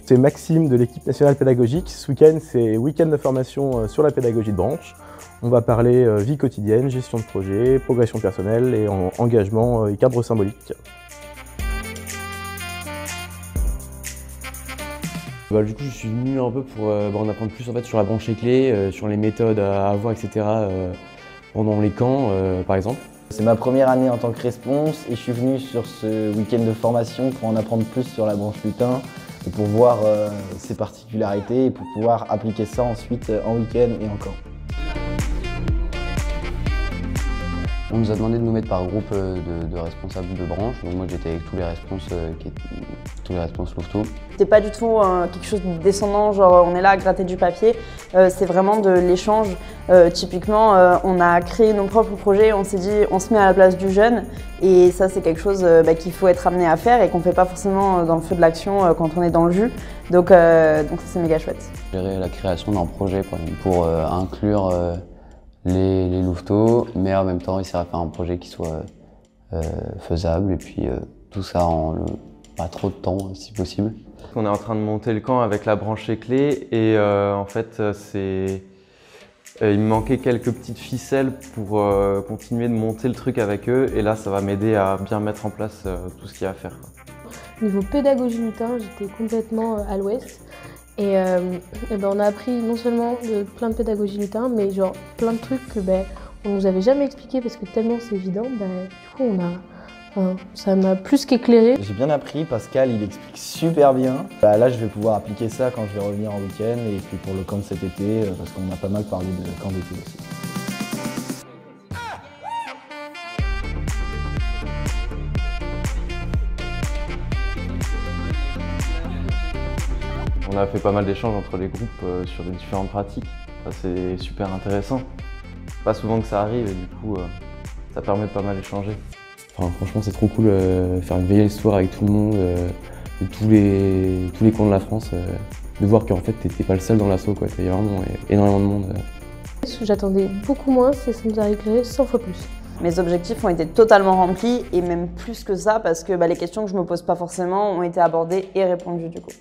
C'est Maxime de l'équipe nationale pédagogique. Ce week-end, c'est week-end de formation sur la pédagogie de branche. On va parler vie quotidienne, gestion de projet, progression personnelle et engagement et cadre symbolique. Du coup, je suis venu un peu pour en apprendre plus en fait, sur la branche clé, sur les méthodes à avoir, etc. Pendant les camps, par exemple. C'est ma première année en tant que response et je suis venu sur ce week-end de formation pour en apprendre plus sur la branche lutin et pour voir ses particularités et pour pouvoir appliquer ça ensuite en week-end et en camp. On nous a demandé de nous mettre par groupe de responsables de branche. Donc moi j'étais avec tous les responsables louveteaux. C'était pas du tout quelque chose de descendant, genre on est là à gratter du papier. C'est vraiment de l'échange. Typiquement, on a créé nos propres projets, on s'est dit on se met à la place du jeune. Et ça c'est quelque chose qu'il faut être amené à faire et qu'on fait pas forcément dans le feu de l'action quand on est dans le jus. Donc ça c'est méga chouette. Gérer la création d'un projet pour inclure les louveteaux, mais en même temps essayer de faire un projet qui soit faisable et puis tout ça en pas trop de temps si possible. On est en train de monter le camp avec la branche clé et en fait il me manquait quelques petites ficelles pour continuer de monter le truc avec eux et là ça va m'aider à bien mettre en place tout ce qu'il y a à faire. Niveau pédagogie lutin, j'étais complètement à l'ouest. Et on a appris non seulement plein de pédagogie lutin, mais genre plein de trucs que on nous avait jamais expliqué parce que tellement c'est évident. Du coup, ça m'a plus qu'éclairé. J'ai bien appris, Pascal il explique super bien. Là je vais pouvoir appliquer ça quand je vais revenir en week-end et puis pour le camp de cet été, parce qu'on a pas mal parlé de camp d'été aussi. On a fait pas mal d'échanges entre les groupes sur les différentes pratiques. C'est super intéressant. Pas souvent que ça arrive et du coup ça permet de pas mal échanger. Enfin, franchement c'est trop cool de faire une veillée histoire avec tout le monde, de tous les coins de la France, de voir qu'en fait t'étais pas le seul dans l'assaut, il y a vraiment énormément de monde. Ce que j'attendais beaucoup moins, c'est ça nous a éclairé 100 fois plus. Mes objectifs ont été totalement remplis et même plus que ça parce que les questions que je me pose pas forcément ont été abordées et répondues du coup.